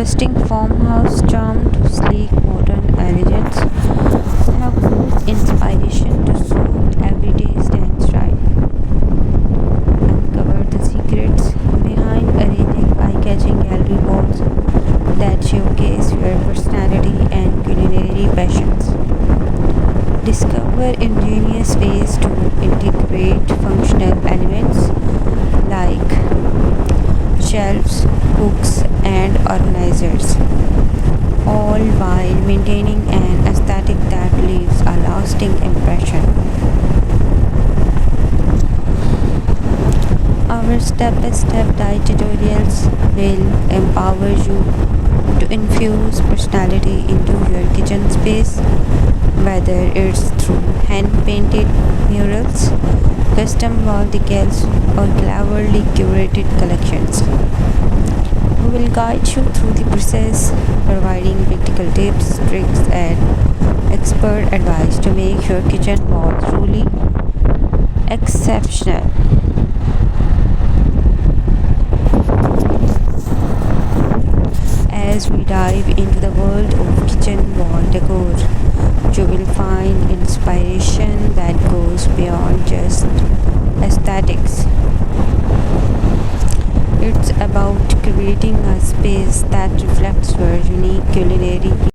rustic farmhouse charm to sleek modern elegance have both inspiration to suit everyday style. Uncover the secrets behind arranging eye-catching gallery walls that showcase your personality and culinary passions. Discover ingenious ways to integrate functional elements like shelves, hooks, and organizers, all while maintaining an aesthetic that leaves a lasting impression. Our step-by-step guide tutorials will empower you to infuse personality into your kitchen space, whether it's through hand-painted murals, custom wall decals, or cleverly curated collections. We will guide you through the process, providing practical tips, tricks, and expert advice to make your kitchen wall truly exceptional. As we dive into the world of kitchen wall decor, you will find inspiration that goes beyond just aesthetics. It's about creating a space that reflects your unique culinary